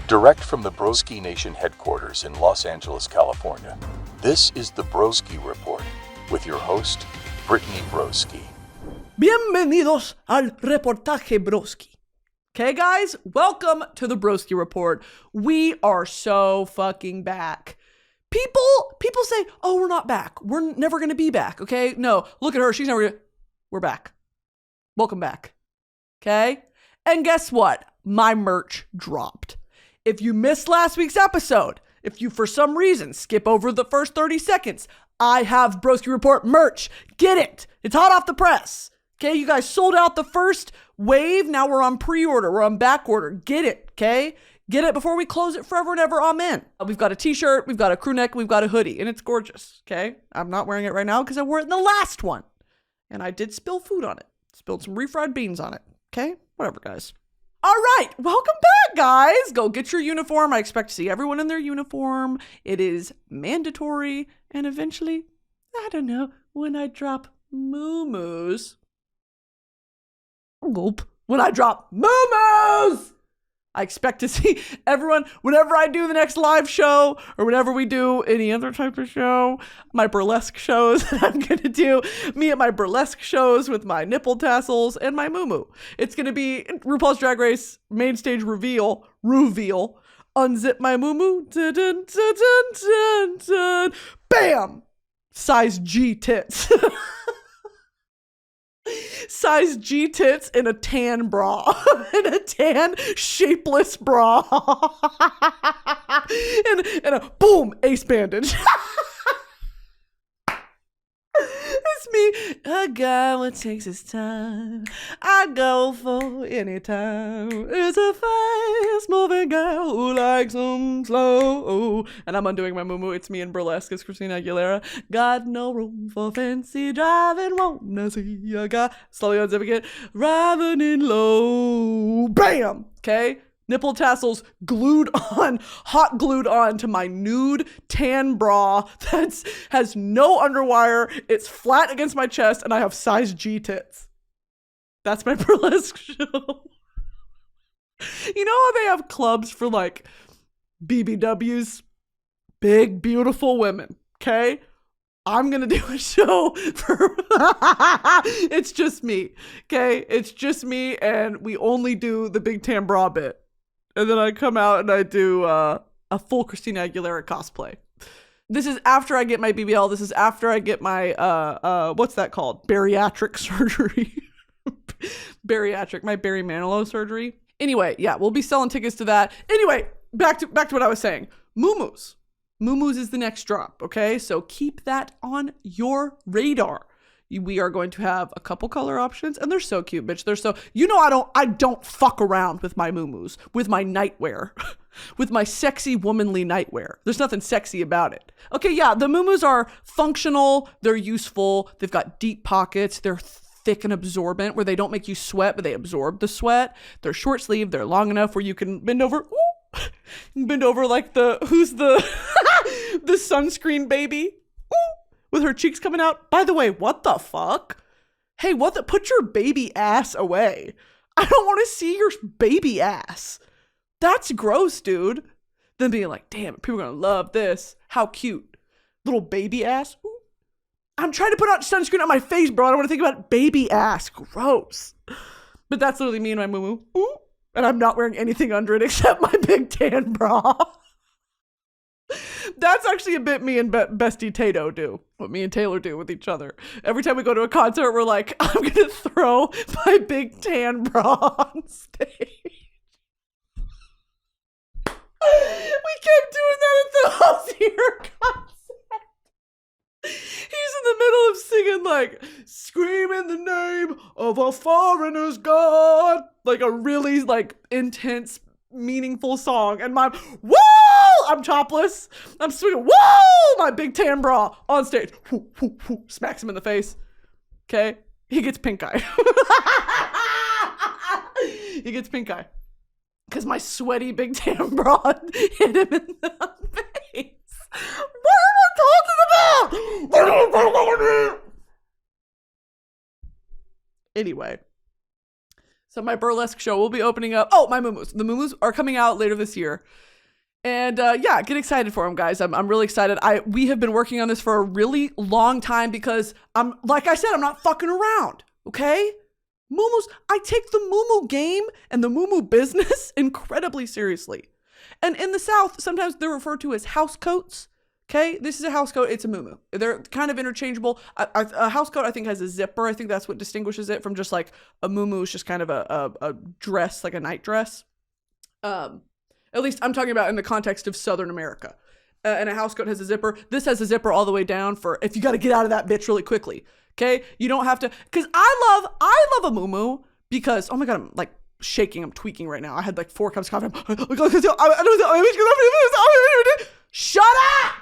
Direct from the BroskiNation headquarters in Los Angeles, California, this is the Broski Report with your host, Brittany Broski. Bienvenidos al reportaje Broski. Okay, guys, welcome to the Broski Report. We are so fucking back. People say, oh, we're not back. We're never going to be back, okay? No, look at her. She's never going to. We're back. Welcome back. Okay? And guess what? My merch dropped. If you missed last week's episode, if you for some reason skip over the first 30 seconds, I have Broski Report merch. Get it. It's hot off the press. Okay, you guys sold out the first wave. Now we're on pre-order. We're on back order. Get it, okay? Get it before we close it forever and ever. Amen. We've got a t-shirt, we've got a crew neck, we've got a hoodie, and it's gorgeous, okay? I'm not wearing it right now because I wore it in the last one. And I did spill food on it. Spilled some refried beans on it, okay? Whatever, guys. All right, welcome back, guys. Go get your uniform. I expect to see everyone in their uniform. It is mandatory. And eventually, I don't know, when I drop MuuMuus. When I drop MuuMuus, I expect to see everyone, whenever I do the next live show, or whenever we do any other type of show, my burlesque shows that I'm going to do, me at my burlesque shows with my nipple tassels and my muumuu. It's going to be RuPaul's Drag Race main stage reveal, unzip my muumuu, dun, dun, dun, dun, dun, dun. Bam! Size G tits. Size G tits in a tan bra. In a tan shapeless bra. and a boom ace bandage. It's me. A guy what takes his time. I go for any time. It's a fast moving guy who likes them slow. And I'm undoing my muumuu. It's me in Burlesque as Christina Aguilera. Got no room for fancy driving. Wanna see a guy slowly unzipping it. Driving in low. Bam! Okay? Nipple tassels hot glued on to my nude tan bra that has no underwire. It's flat against my chest and I have size G tits. That's my burlesque show. You know how they have clubs for like BBWs? Big, beautiful women, okay? I'm going to do a show for, it's just me, okay? It's just me and we only do the big tan bra bit. And then I come out and I do a full Christina Aguilera cosplay. This is after I get my BBL. This is after I get my, what's that called? Bariatric surgery. My Barry Manilow surgery. Anyway, yeah, we'll be selling tickets to that. Anyway, back to what I was saying. MuuMuus. MuuMuus is the next drop, okay? So keep that on your radar. We are going to have a couple color options, and they're so cute, bitch. They're so, you know, I don't fuck around with my muumuus, with my nightwear, with my sexy womanly nightwear. There's nothing sexy about it. Okay, yeah, the muumuus are functional, they're useful, they've got deep pockets, they're thick and absorbent, where they don't make you sweat, but they absorb the sweat. They're short sleeve, they're long enough where you can bend over, bend over like who's the sunscreen baby? With her cheeks coming out. By the way, what the fuck? Hey, put your baby ass away. I don't want to see your baby ass. That's gross, dude. Then being like, damn, people are going to love this. How cute. Little baby ass. Ooh. I'm trying to put out sunscreen on my face, bro. I don't want to think about baby ass. Gross. But that's literally me and my muumuu. Ooh. And I'm not wearing anything under it except my big tan bra. That's actually a bit me and Bestie Tato do. What me and Taylor do with each other. Every time we go to a concert, we're like, I'm going to throw my big tan bra on stage. We kept doing that at the Ozzy concert. He's in the middle of singing like, scream in the name of a foreigner's God. Like a really like intense, meaningful song. And whoa! I'm topless. I'm swinging. Whoa! My big tan bra on stage. Whoo, whoo, whoo. Smacks him in the face. Okay? He gets pink eye. He gets pink eye. Because my sweaty big tan bra hit him in the face. What am I talking about? Anyway. So my burlesque show will be opening up. Oh, my muumuu. The muumuu are coming out later this year. And yeah, get excited for them, guys. I'm really excited. We have been working on this for a really long time because like I said, I'm not fucking around, okay? Muumuus, I take the muumuu game and the muumuu business incredibly seriously. And in the South, sometimes they're referred to as house coats. Okay, this is a house coat. It's a muumuu. They're kind of interchangeable. A house coat, I think, has a zipper. I think that's what distinguishes it from just like a muumuu is just kind of a dress, like a night dress. At least I'm talking about in the context of Southern America. And a house coat has a zipper. This has a zipper all the way down for if you got to get out of that bitch really quickly. Okay, you don't have to. Because I love a muumuu because, oh my God, I'm like shaking. I'm tweaking right now. I had like 4 cups of coffee. Shut up!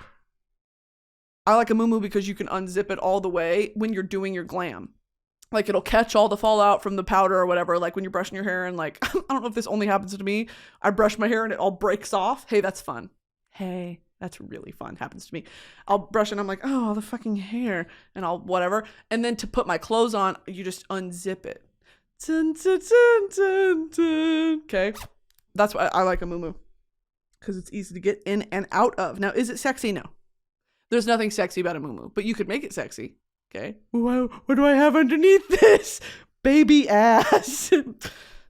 I like a muumuu because you can unzip it all the way when you're doing your glam. Like it'll catch all the fallout from the powder or whatever. Like when you're brushing your hair and like, I don't know if this only happens to me. I brush my hair and it all breaks off. Hey, that's fun. Hey, that's really fun. Happens to me. I'll brush and I'm like, oh, the fucking hair and I'll whatever. And then to put my clothes on, you just unzip it. Dun, dun, dun, dun, dun. Okay. That's why I like a muumuu. Because it's easy to get in and out of. Now, is it sexy? No. There's nothing sexy about a muumuu, but you could make it sexy. Okay. Wow, what do I have underneath this? Baby ass.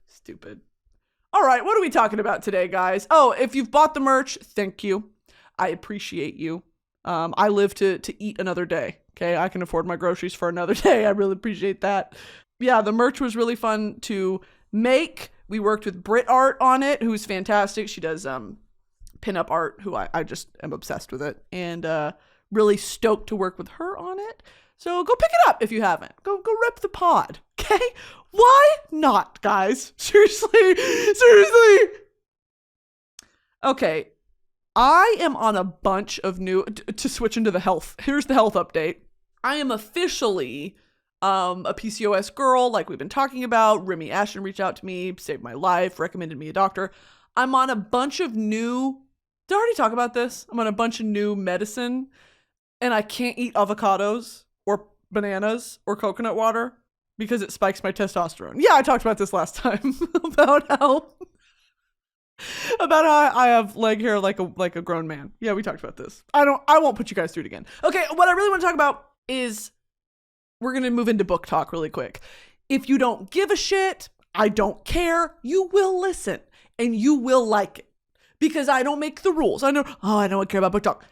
Stupid. All right. What are we talking about today, guys? Oh, if you've bought the merch, thank you. I appreciate you. I live to eat another day. Okay. I can afford my groceries for another day. I really appreciate that. Yeah. The merch was really fun to make. We worked with Brit Art on it, who's fantastic. She does, pinup art, who I just am obsessed with it. And, really stoked to work with her on it. So go pick it up if you haven't. Go rep the pod. Okay? Why not, guys? Seriously. Okay. I am on a bunch of new, to switch into the health. Here's the health update. I am officially a PCOS girl, like we've been talking about. Remy Ashton reached out to me, saved my life, recommended me a doctor. I'm on a bunch of new, did I already talk about this? I'm on a bunch of new medicine. And I can't eat avocados or bananas or coconut water because it spikes my testosterone. Yeah, I talked about this last time about how I have leg hair like a grown man. Yeah, we talked about this. I won't put you guys through it again. Okay, what I really want to talk about is we're going to move into book talk really quick. If you don't give a shit, I don't care. You will listen and you will like it because I don't make the rules. I don't care about book talk.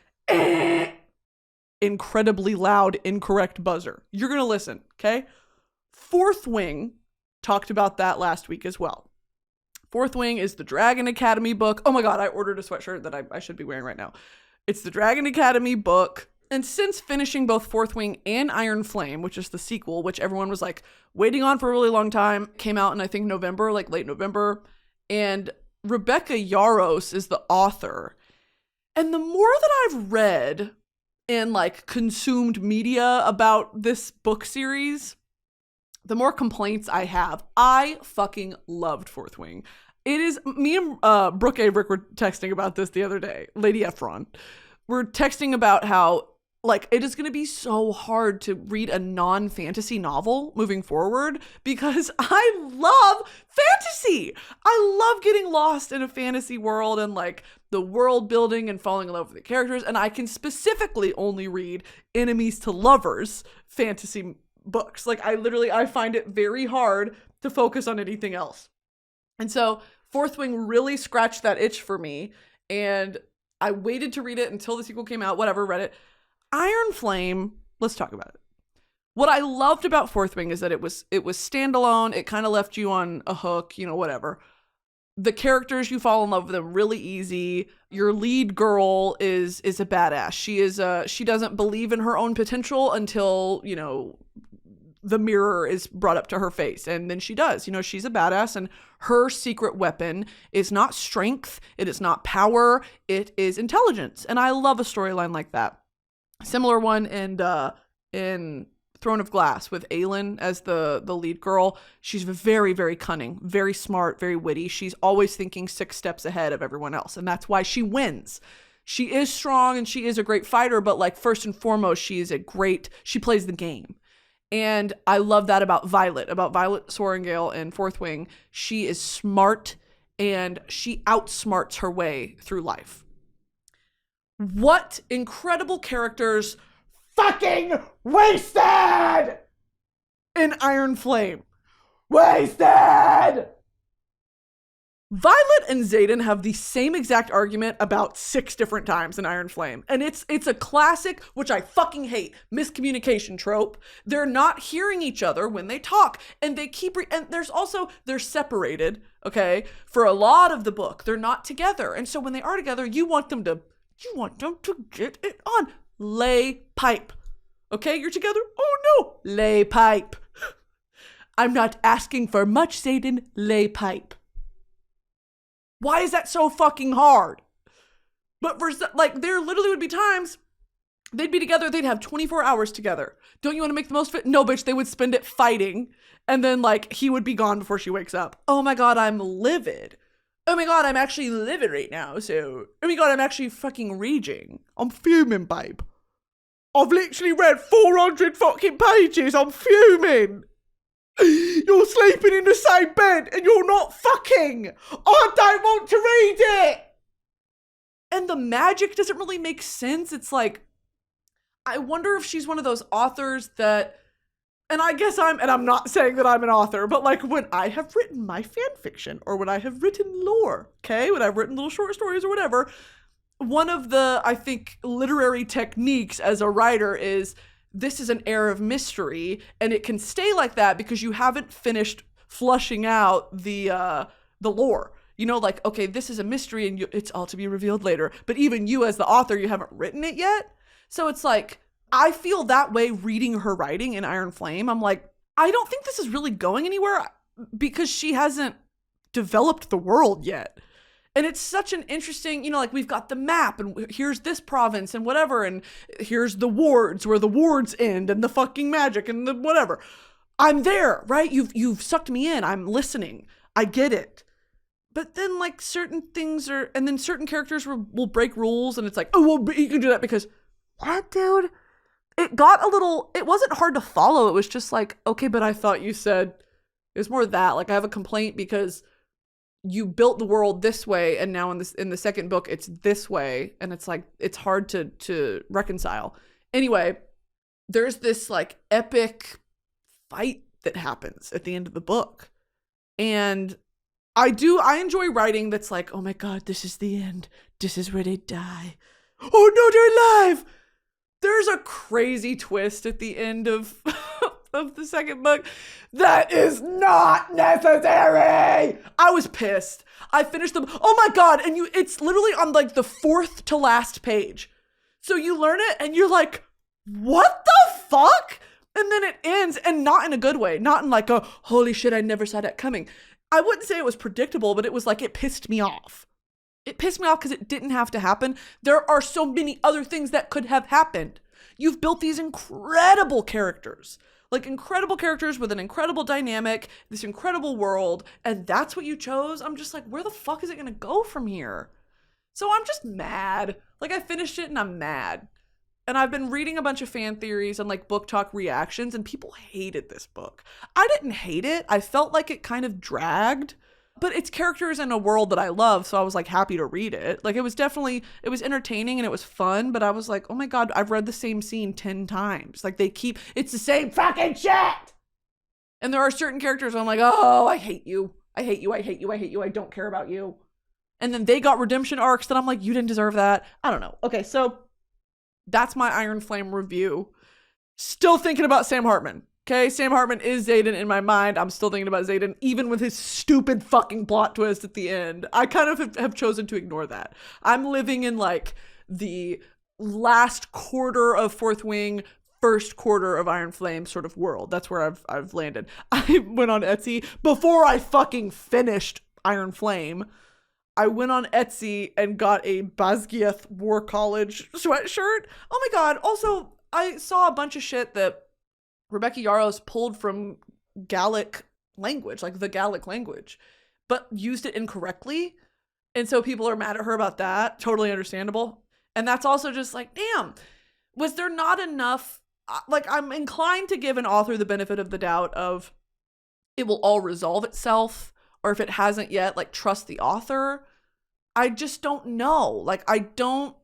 Incredibly loud, incorrect buzzer. You're going to listen, okay? Fourth Wing talked about that last week as well. Fourth Wing is the Dragon Academy book. Oh my God, I ordered a sweatshirt that I should be wearing right now. It's the Dragon Academy book. And since finishing both Fourth Wing and Ironflame, which is the sequel, which everyone was like waiting on for a really long time, came out in I think November, like late November. And Rebecca Yarros is the author. And the more that I've read and like consumed media about this book series, the more complaints I have. I fucking loved Fourth Wing. It is, me and Brooke Averick were texting about this the other day, Lady Efron. We're texting about how like it is going to be so hard to read a non-fantasy novel moving forward because I love fantasy. I love getting lost in a fantasy world and like the world building and falling in love with the characters. And I can specifically only read enemies to lovers fantasy books. Like I find it very hard to focus on anything else. And so Fourth Wing really scratched that itch for me. And I waited to read it until the sequel came out, whatever, read it. Ironflame, let's talk about it. What I loved about Fourth Wing is that it was standalone. It kind of left you on a hook, whatever. The characters, you fall in love with them really easy. Your lead girl is a badass. She doesn't believe in her own potential until, the mirror is brought up to her face. And then she does. She's a badass, and her secret weapon is not strength. It is not power. It is intelligence. And I love a storyline like that. Similar one in Throne of Glass with Aelin as the lead girl. She's very, very cunning, very smart, very witty. She's always thinking 6 steps ahead of everyone else. And that's why she wins. She is strong and she is a great fighter, but like first and foremost, she plays the game. And I love that about Violet Sorrengail in Fourth Wing. She is smart and she outsmarts her way through life. What incredible characters fucking wasted in Iron Flame. Wasted! Violet and Xaden have the same exact argument about 6 different times in Iron Flame. And it's a classic, which I fucking hate, miscommunication trope. They're not hearing each other when they talk. And they keep, and they're separated, okay? For a lot of the book, they're not together. And so when they are together, you want them to get it on. Lay pipe. Okay, you're together? Oh no, lay pipe. I'm not asking for much, Xaden. Lay pipe. Why is that so fucking hard? But for, like, there literally would be times they'd be together, they'd have 24 hours together. Don't you want to make the most of it? No, bitch, they would spend it fighting. And then, like, he would be gone before she wakes up. Oh my God, I'm livid. Oh my God, I'm actually livid right now. So, oh my God, I'm actually fucking raging. I'm fuming, babe. I've literally read 400 fucking pages. I'm fuming. You're sleeping in the same bed and you're not fucking. I don't want to read it. And the magic doesn't really make sense. It's like, I wonder if she's one of those authors that, and I guess I'm not saying that I'm an author, but like when I have written my fan fiction or when I have written lore, okay, when I've written little short stories or whatever, one of the, I think, literary techniques as a writer is this is an air of mystery, and it can stay like that because you haven't finished flushing out the lore. You know, like, okay, this is a mystery and it's all to be revealed later. But even you as the author, you haven't written it yet. So it's like, I feel that way reading her writing in Iron Flame. I'm like, I don't think this is really going anywhere because she hasn't developed the world yet. And it's such an interesting, you know, like we've got the map and here's this province and whatever. And here's the wards where the wards end and the fucking magic and the whatever. I'm there, right? You've sucked me in. I'm listening. I get it. But then like certain things are, and then certain characters will break rules and it's like, oh, well, you can do that because what, dude? It got a little, it wasn't hard to follow. It was just like, okay, but I thought you said, it was more that, like I have a complaint because you built the world this way and now in the second book it's this way, and it's like it's hard to reconcile. Anyway, there's this like epic fight that happens at the end of the book, and I enjoy writing that's like, oh my God, this is the end, this is where they die, oh no, they're alive. There's a crazy twist at the end of of the second book that is not necessary. I was pissed. I finished them. Oh my God. And it's literally on like the 4th to last page. So you learn it and you're like, what the fuck? And then it ends, and not in a good way. Not in like a, holy shit, I never saw that coming. I wouldn't say it was predictable, but it was like, it pissed me off. It pissed me off because it didn't have to happen. There are so many other things that could have happened. You've built these incredible characters. Like incredible characters with an incredible dynamic, this incredible world, and that's what you chose? I'm just like, where the fuck is it gonna go from here? So I'm just mad. Like I finished it and I'm mad. And I've been reading a bunch of fan theories and like BookTok reactions, and people hated this book. I didn't hate it. I felt like it kind of dragged, but it's characters in a world that I love, so I was like happy to read it. Like it was entertaining and it was fun, but I was like, oh my God, I've read the same scene 10 times. Like it's the same fucking shit. And there are certain characters where I'm like, oh, I hate you. I hate you. I hate you. I hate you. I don't care about you. And then they got redemption arcs that I'm like, you didn't deserve that. I don't know. Okay, so that's my Iron Flame review. Still thinking about Sam Hartman. Okay, Sam Hartman is Xaden in my mind. I'm still thinking about Xaden, even with his stupid fucking plot twist at the end. I kind of have chosen to ignore that. I'm living in like the last quarter of Fourth Wing, first quarter of Iron Flame sort of world. That's where I've landed. I went on Etsy before I fucking finished Iron Flame. I went on Etsy and got a Basgiath War College sweatshirt. Oh my God. Also, I saw a bunch of shit that Rebecca Yarros pulled from Gallic language, like the Gallic language, but used it incorrectly. And so people are mad at her about that. Totally understandable. And that's also just like, damn, was there not enough? like, I'm inclined to give an author the benefit of the doubt of it will all resolve itself, or if it hasn't yet, like, trust the author. I just don't know. Like, I don't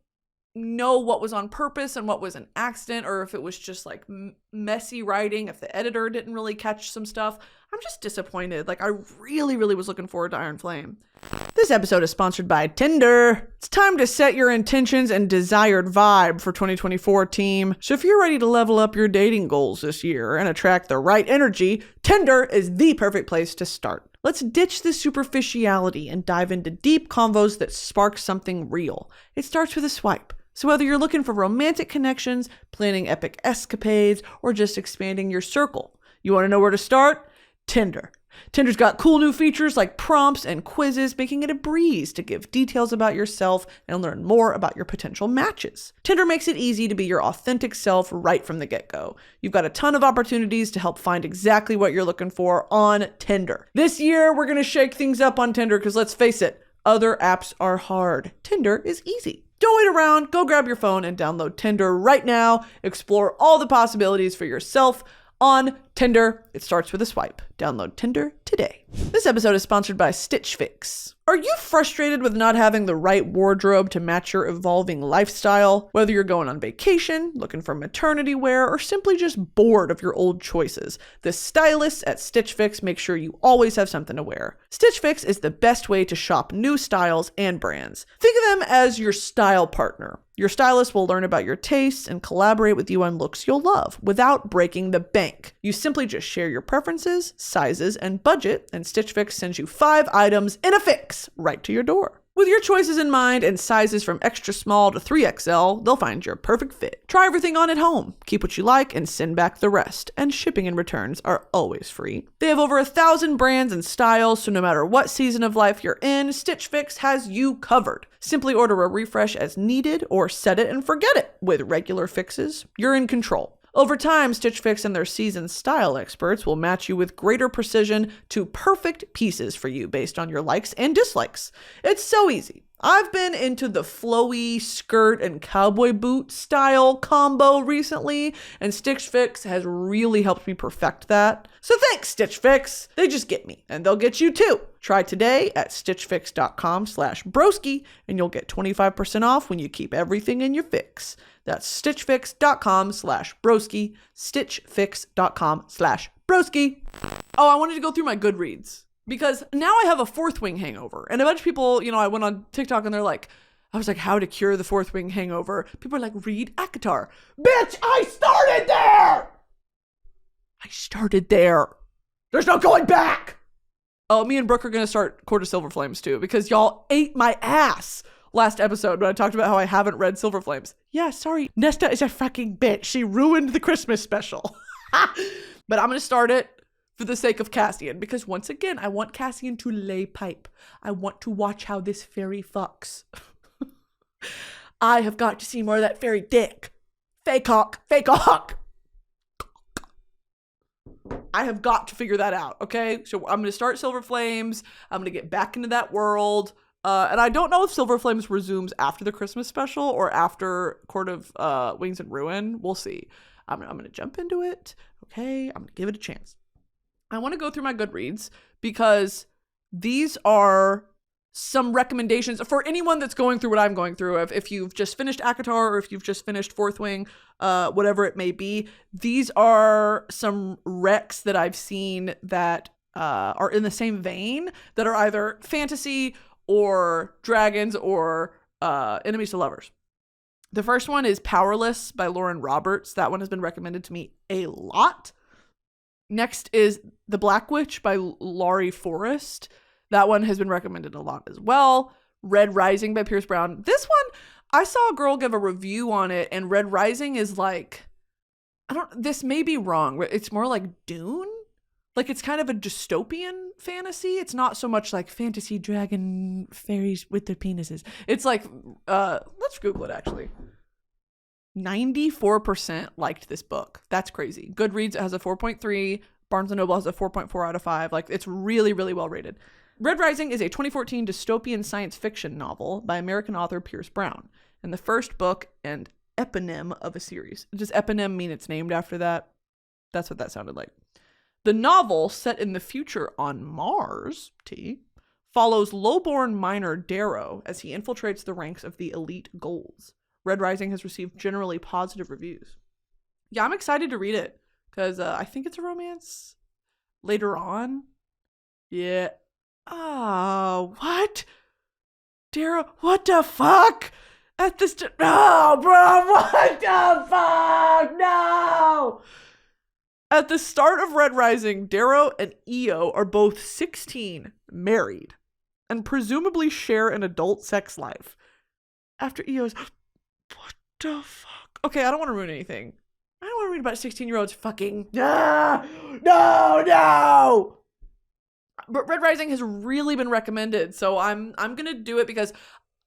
know what was on purpose and what was an accident, or if it was just like messy writing, if the editor didn't really catch some stuff. I'm just disappointed. Like, I really, really was looking forward to Iron Flame. This episode is sponsored by Tinder. It's time to set your intentions and desired vibe for 2024, team. So if you're ready to level up your dating goals this year and attract the right energy, Tinder is the perfect place to start. Let's ditch the superficiality and dive into deep convos that spark something real. It starts with a swipe. So whether you're looking for romantic connections, planning epic escapades, or just expanding your circle, you want to know where to start? Tinder. Tinder's got cool new features like prompts and quizzes, making it a breeze to give details about yourself and learn more about your potential matches. Tinder makes it easy to be your authentic self right from the get-go. You've got a ton of opportunities to help find exactly what you're looking for on Tinder. This year, we're going to shake things up on Tinder because let's face it, other apps are hard. Tinder is easy. Don't wait around. Go grab your phone and download Tinder right now. Explore all the possibilities for yourself on Tinder. It starts with a swipe. Download Tinder today. This episode is sponsored by Stitch Fix. Are you frustrated with not having the right wardrobe to match your evolving lifestyle? Whether you're going on vacation, looking for maternity wear, or simply just bored of your old choices, the stylists at Stitch Fix make sure you always have something to wear. Stitch Fix is the best way to shop new styles and brands. Think of them as your style partner. Your stylist will learn about your tastes and collaborate with you on looks you'll love without breaking the bank. You simply just share your preferences, sizes, and budget, and Stitch Fix sends you 5 items in a fix right to your door. With your choices in mind and sizes from extra small to 3XL, they'll find your perfect fit. Try everything on at home. Keep what you like and send back the rest. And shipping and returns are always free. They have over 1,000 brands and styles, so no matter what season of life you're in, Stitch Fix has you covered. Simply order a refresh as needed or set it and forget it. With regular fixes, you're in control. Over time, Stitch Fix and their seasoned style experts will match you with greater precision to perfect pieces for you based on your likes and dislikes. It's so easy. I've been into the flowy skirt and cowboy boot style combo recently, and Stitch Fix has really helped me perfect that. So thanks, Stitch Fix. They just get me, and they'll get you too. Try today at stitchfix.com/broski, and you'll get 25% off when you keep everything in your fix. That's stitchfix.com/broski, stitchfix.com/broski. Oh, I wanted to go through my Goodreads because now I have a fourth wing hangover. And a bunch of people, I went on TikTok and they're like, I was like, how to cure the fourth wing hangover. People are like, read acotar. Bitch, I started there. There's no going back. Oh, me and Brooke are going to start Court of Silver Flames too because y'all ate my ass last episode when I talked about how I haven't read Silver Flames. Yeah, sorry. Nesta is a fucking bitch. She ruined the Christmas special. But I'm going to start it for the sake of Cassian, because once again, I want Cassian to lay pipe. I want to watch how this fairy fucks. I have got to see more of that fairy dick. Fake hawk. I have got to figure that out, okay? So I'm going to start Silver Flames. I'm going to get back into that world. And I don't know if Silver Flames resumes after the Christmas special or after Court of Wings and Ruin. We'll see. I'm going to jump into it. Okay, I'm going to give it a chance. I want to go through my Goodreads because these are some recommendations for anyone that's going through what I'm going through. If you've just finished acotar or if you've just finished Fourth Wing, whatever it may be, these are some recs that I've seen that are in the same vein that are either fantasy or dragons or enemies to lovers. The first one is Powerless by Lauren Roberts. That one has been recommended to me a lot. Next is The Black Witch by Laurie Forrest. That one has been recommended a lot as well. Red Rising by Pierce Brown. This one, I saw a girl give a review on it, and Red Rising is like, this may be wrong. It's more like Dune. Like, it's kind of a dystopian fantasy. It's not so much like fantasy dragon fairies with their penises. It's like, let's Google it actually. 94% liked this book. That's crazy. Goodreads has a 4.3. Barnes & Noble has a 4.4 out of 5. Like, it's really, really well rated. Red Rising is a 2014 dystopian science fiction novel by American author Pierce Brown. And the first book and eponym of a series. Does eponym mean it's named after that? That's what that sounded like. The novel, set in the future on Mars, follows lowborn miner Darrow as he infiltrates the ranks of the elite Golds. Red Rising has received generally positive reviews. Yeah, I'm excited to read it because I think it's a romance later on. Yeah. Oh, what? Darrow, what the fuck? At this, no, bro, what the fuck? No! At the start of Red Rising, Darrow and Io are both 16, married, and presumably share an adult sex life. After Io's, what the fuck? Okay, I don't want to ruin anything. I don't want to read about 16-year-olds fucking. No! But Red Rising has really been recommended, so I'm gonna do it because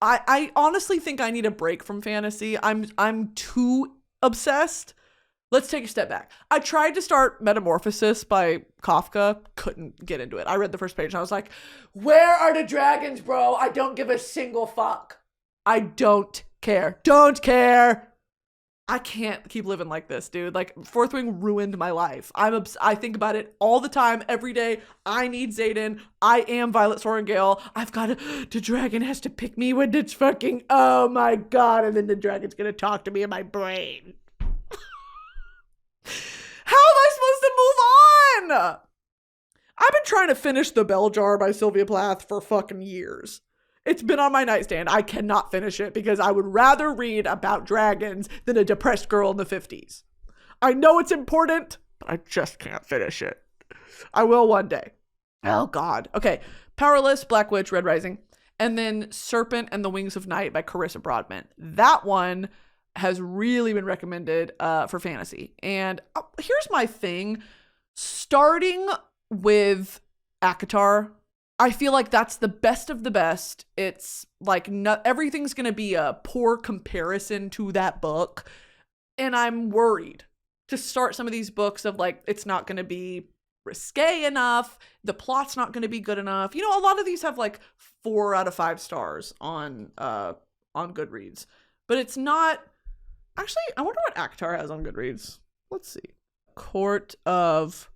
I honestly think I need a break from fantasy. I'm too obsessed. Let's take a step back. I tried to start Metamorphosis by Kafka. Couldn't get into it. I read the first page and I was like, where are the dragons, bro? I don't give a single fuck. I don't care. Don't care. I can't keep living like this, dude. Like, Fourth Wing ruined my life. I think about it all the time, every day. I need Xaden. I am Violet Sorrengail. I've got to, the dragon has to pick me when it's fucking, oh my god. And then the dragon's going to talk to me in my brain. How am I supposed to move on? I've been trying to finish The Bell Jar by Sylvia Plath for fucking years. It's been on my nightstand. I cannot finish it because I would rather read about dragons than a depressed girl in the 50s. I know it's important, but I just can't finish it. I will one day. Oh, God. Okay. Powerless, Black Witch, Red Rising. And then Serpent and the Wings of Night by Carissa Broadbent. That one has really been recommended for fantasy. And here's my thing. Starting with acotar, I feel like that's the best of the best. It's like everything's going to be a poor comparison to that book. And I'm worried to start some of these books of like, it's not going to be risque enough. The plot's not going to be good enough. You know, a lot of these have like 4 out of 5 stars on Goodreads, but it's not. Actually, I wonder what acotar has on Goodreads. Let's see. Court of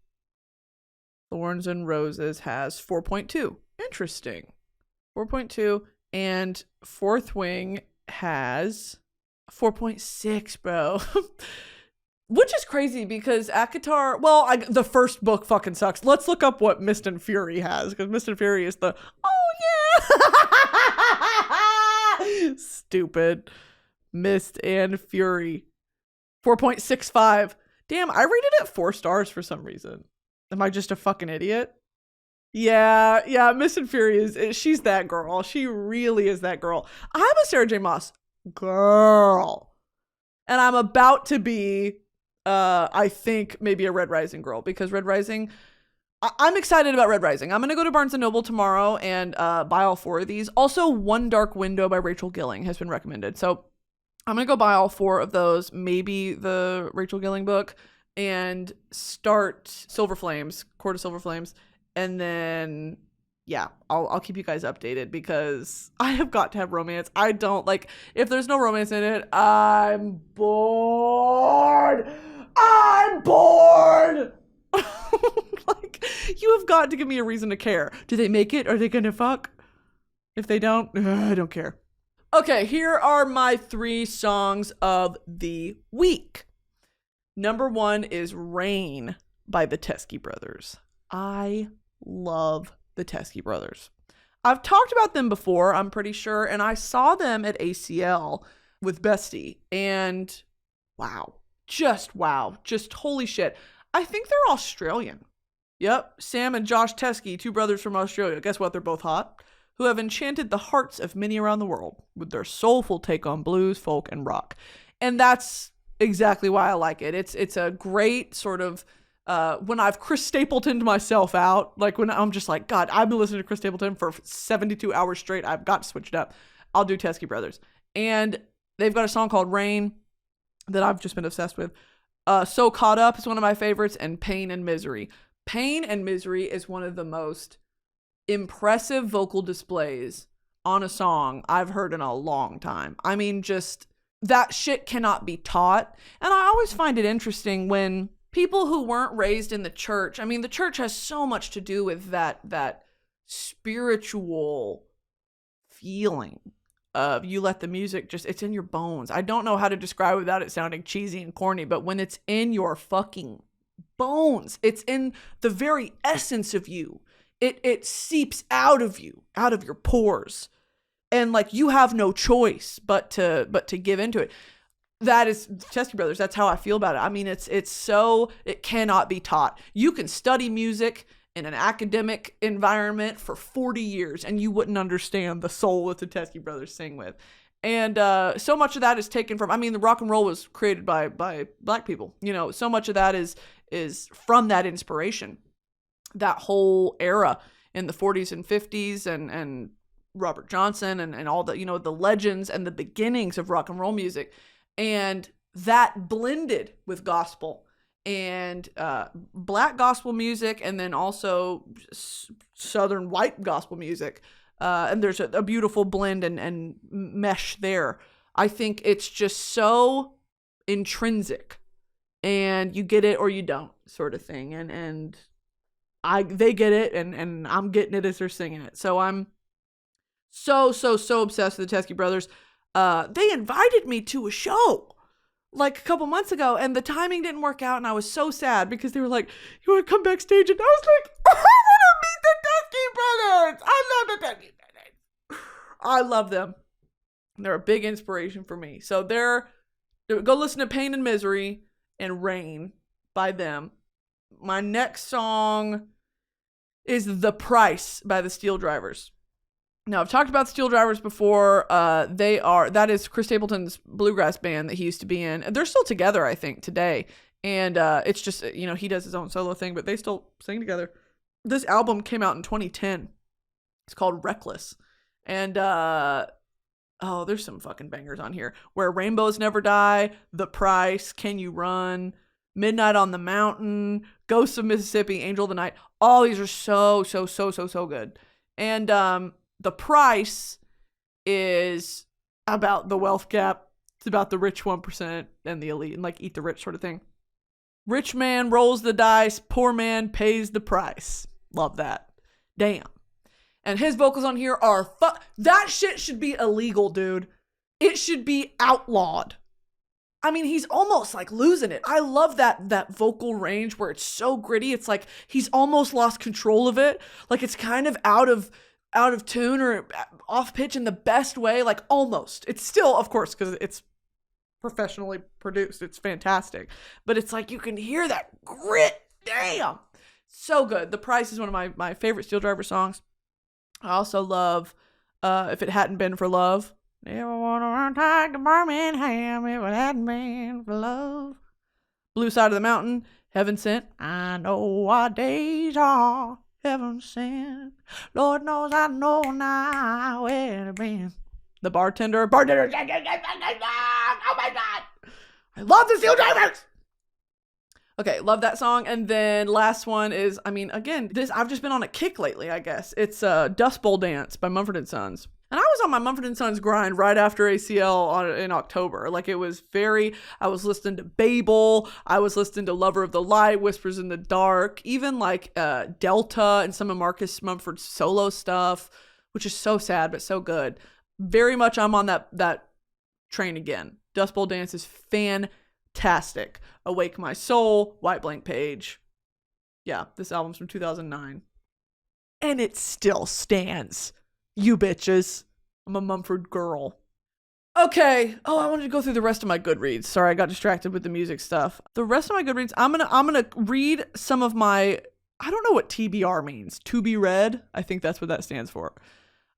Thorns and Roses has 4.2. Interesting. 4.2. And Fourth Wing has 4.6, bro. Which is crazy because acotar, well, the first book fucking sucks. Let's look up what Mist and Fury has, because Mist and Fury is the, oh yeah! Stupid. Mist and Fury. 4.65. Damn, I rated it 4 stars for some reason. Am I just a fucking idiot? Yeah, Mist and Fury she's that girl. She really is that girl. I'm a Sarah J. Maas girl. And I'm about to be, I think, maybe a Red Rising girl, because Red Rising, I'm excited about Red Rising. I'm going to go to Barnes & Noble tomorrow and buy all 4 of these. Also, One Dark Window by Rachel Gilling has been recommended. So I'm going to go buy all 4 of those, maybe the Rachel Gilling book, and start Silver Flames, Court of Silver Flames. And then, yeah, I'll keep you guys updated because I have got to have romance. I don't, like, if there's no romance in it, I'm bored. Like, you have got to give me a reason to care. Do they make it? Are they gonna fuck? If they don't, I don't care. Okay, here are my 3 songs of the week. Number 1 is Rain by the Teskey Brothers. I love the Teskey Brothers. I've talked about them before, I'm pretty sure, and I saw them at ACL with Bestie, and wow, just holy shit. I think they're Australian. Yep, Sam and Josh Teskey, 2 brothers from Australia. Guess what? They're both hot. Who have enchanted the hearts of many around the world with their soulful take on blues, folk, and rock. And that's exactly why I like it. It's a great sort of, when I've Chris Stapletoned myself out, like when I'm just like, God, I've been listening to Chris Stapleton for 72 hours straight, I've got to switch it up. I'll do Teskey Brothers. And they've got a song called Rain that I've just been obsessed with. So Caught Up is one of my favorites, and Pain and Misery. Pain and Misery is one of the most impressive vocal displays on a song I've heard in a long time. I mean, just that shit cannot be taught. And I always find it interesting when people who weren't raised in the church, I mean, the church has so much to do with that spiritual feeling of you let the music just, it's in your bones. I don't know how to describe it without it sounding cheesy and corny, but when it's in your fucking bones, it's in the very essence of you. It seeps out of you, out of your pores. And like you have no choice but to give into it. That is Teskey Brothers. That's how I feel about it. I mean, it cannot be taught. You can study music in an academic environment for 40 years and you wouldn't understand the soul that the Teskey Brothers sing with. And so much of that is taken from, I mean, the rock and roll was created by black people. You know, so much of that is from that inspiration. That whole era in the 40s and 50s and Robert Johnson and all the, you know, the legends and the beginnings of rock and roll music. And that blended with gospel and black gospel music, and then also southern white gospel music. And there's a beautiful blend and mesh there. I think it's just so intrinsic, and you get it or you don't, sort of thing. And they get it, and I'm getting it as they're singing it. So I'm so obsessed with the Teskey Brothers. They invited me to a show like a couple months ago, and the timing didn't work out, and I was so sad because they were like, "You want to come backstage?" And I was like, "I want to meet the Teskey Brothers. I love the Teskey Brothers. I love them. They're a big inspiration for me." So go listen to "Pain and Misery" and "Rain" by them. My next song is "The Price" by the Steeldrivers. Now, I've talked about Steeldrivers before. That is Chris Stapleton's bluegrass band that he used to be in. They're still together, I think, today. And it's just, you know, he does his own solo thing, but they still sing together. This album came out in 2010. It's called Reckless. And, there's some fucking bangers on here. Where Rainbows Never Die, The Price, Can You Run, Midnight on the Mountain, Ghosts of Mississippi, Angel of the Night. All these are so good. And, The Price is about the wealth gap. It's about the rich 1% and the elite, and like eat the rich sort of thing. Rich man rolls the dice, poor man pays the price. Love that. Damn. And his vocals on here are that shit should be illegal, dude. It should be outlawed. I mean, he's almost like losing it. I love that vocal range where it's so gritty. It's like he's almost lost control of it. Like it's kind of out of tune or off pitch in the best way, like almost. It's still, of course, because it's professionally produced. It's fantastic. But it's like you can hear that grit. Damn. So good. The Price is one of my favorite Steeldriver songs. I also love If It Hadn't Been for Love. Never wanna take to Birmingham if it hadn't been for love. Blue Side of the Mountain, Heaven Sent. I know what days are. Heaven sent. Lord knows I know now where to be. The Bartender. Oh my God. I love the Steeldrivers. Okay, love that song. And then last one is, I mean, again, I've just been on a kick lately, I guess. It's Dustbowl Dance by Mumford & Sons. And I was on my Mumford & Sons grind right after ACL in October. Like I was listening to Babel. I was listening to Lover of the Light, Whispers in the Dark, even like Delta and some of Marcus Mumford's solo stuff, which is so sad, but so good. Very much I'm on that train again. Dustbowl Dance is fantastic. Awake My Soul, White Blank Page. Yeah, this album's from 2009. And it still stands. You bitches. I'm a Mumford girl. Okay. Oh, I wanted to go through the rest of my Goodreads. Sorry, I got distracted with the music stuff. The rest of my Goodreads, I'm gonna read some of my, I don't know what TBR means. To be read. I think that's what that stands for.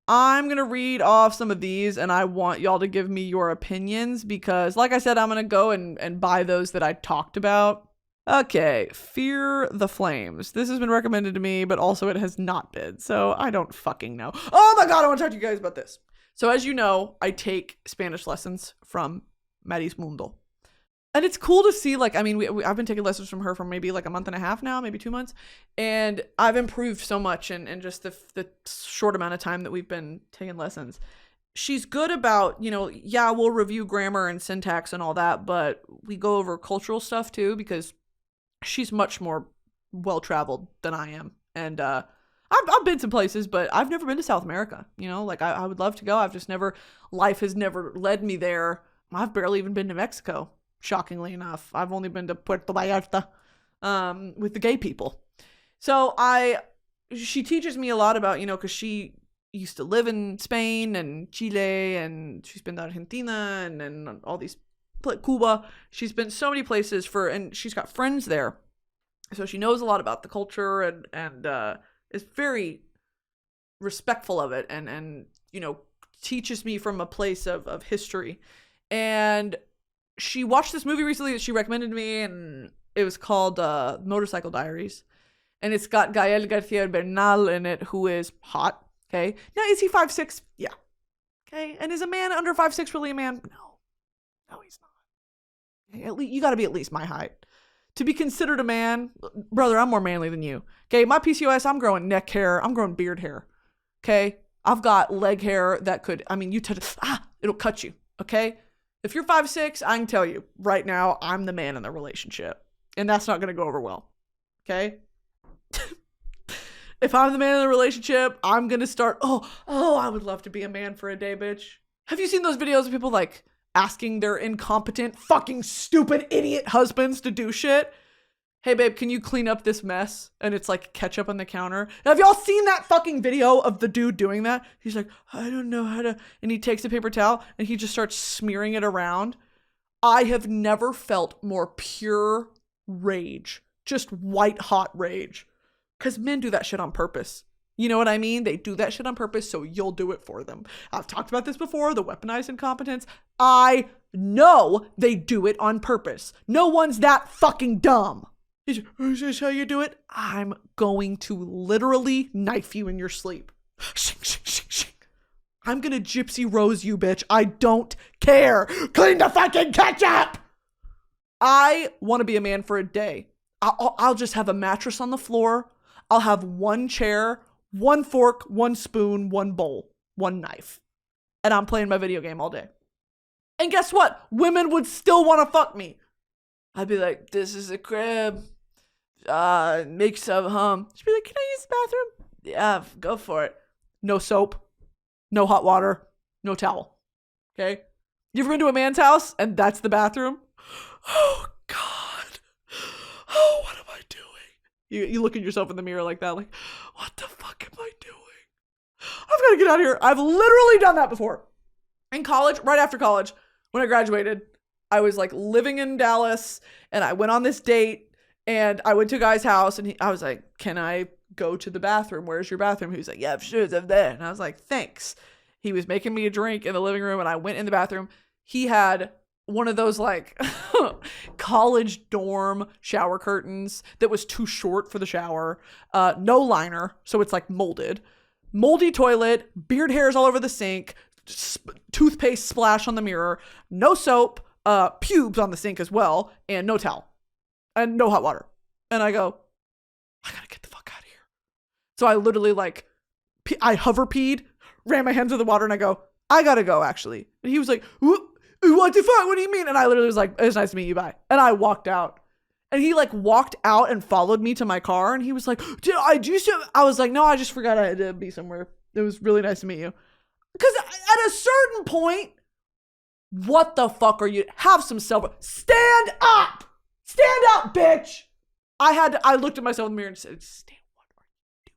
I'm gonna read off some of these, and I want y'all to give me your opinions because, like I said, I'm gonna go and buy those that I talked about. Okay, Fear the Flames. This has been recommended to me, but also it has not been, so I don't fucking know. Oh my God, I want to talk to you guys about this. So as you know, I take Spanish lessons from Maddie's Mundo. And it's cool to see, like, I mean, I've been taking lessons from her for maybe like a month and a half now, maybe 2 months. And I've improved so much in just the short amount of time that we've been taking lessons. she's good about, yeah, we'll review grammar and syntax and all that, but we go over cultural stuff too, because she's much more well-traveled than I am. And I've been some places, but I've never been to South America. Like I would love to go. I've just never, life has never led me there. I've barely even been to Mexico, shockingly enough. I've only been to Puerto Vallarta with the gay people. So she teaches me a lot about, because she used to live in Spain and Chile, and she's been to Argentina and all these, Cuba. She's been so many places and she's got friends there. So she knows a lot about the culture and is very respectful of it and teaches me from a place of history. And she watched this movie recently that she recommended to me, and it was called Motorcycle Diaries. And it's got Gael García Bernal in it, who is hot. Okay. Now, is he 5'6"? Yeah. Okay. And is a man under 5'6" really a man? No, he's not. Okay? At least, you got to be at least my height to be considered a man. Brother, I'm more manly than you. Okay. My PCOS, I'm growing neck hair. I'm growing beard hair. Okay. I've got leg hair that could, you touch it, it'll cut you. Okay. If you're 5'6", I can tell you right now, I'm the man in the relationship, and that's not going to go over well. Okay. If I'm the man in the relationship, I'm going to start, I would love to be a man for a day, bitch. Have you seen those videos of people like asking their incompetent, fucking stupid idiot husbands to do shit? Hey babe, can you clean up this mess? And it's like ketchup on the counter. Have y'all seen that fucking video of the dude doing that? He's like, I don't know how to, and he takes a paper towel and he just starts smearing it around. I have never felt more pure rage, just white hot rage. Because men do that shit on purpose. You know what I mean? They do that shit on purpose, so you'll do it for them. I've talked about this before, the weaponized incompetence. I know they do it on purpose. No one's that fucking dumb. Is this how you do it? I'm going to literally knife you in your sleep. I'm gonna gypsy rose you, bitch. I don't care. Clean the fucking ketchup! I want to be a man for a day. I'll just have a mattress on the floor. I'll have one chair, one fork, one spoon, one bowl, one knife. And I'm playing my video game all day. And guess what? Women would still want to fuck me. I'd be like, this is a crib. Make some hum. She'd be like, can I use the bathroom? Yeah, go for it. No soap, no hot water, no towel. Okay? You ever been to a man's house and that's the bathroom? Oh, God. Oh, what am I doing? You look at yourself in the mirror like that, like, what the fuck am I doing? I've got to get out of here. I've literally done that before. In college, right after college, when I graduated, I was like living in Dallas and I went on this date and I went to a guy's house and I was like, can I go to the bathroom? Where's your bathroom? He was like, yeah, sure, it's up there. And I was like, thanks. He was making me a drink in the living room and I went in the bathroom. He had one of those like college dorm shower curtains that was too short for the shower. No liner. So it's like moldy toilet, beard hairs all over the sink, toothpaste splash on the mirror, no soap, pubes on the sink as well, and no towel and no hot water. And I go, I gotta get the fuck out of here. So I literally I hover peed, ran my hands in the water and I go, I gotta go actually. And he was like, what the fuck? What do you mean? And I literally was like, it's nice to meet you, bye. And I walked out. And he walked out and followed me to my car. And he was like, did I do so? I was like, no, I just forgot I had to be somewhere. It was really nice to meet you. Because at a certain point, what the fuck are you? Have some self. Stand up. Stand up, bitch. I looked at myself in the mirror and said, Stan, what are you doing?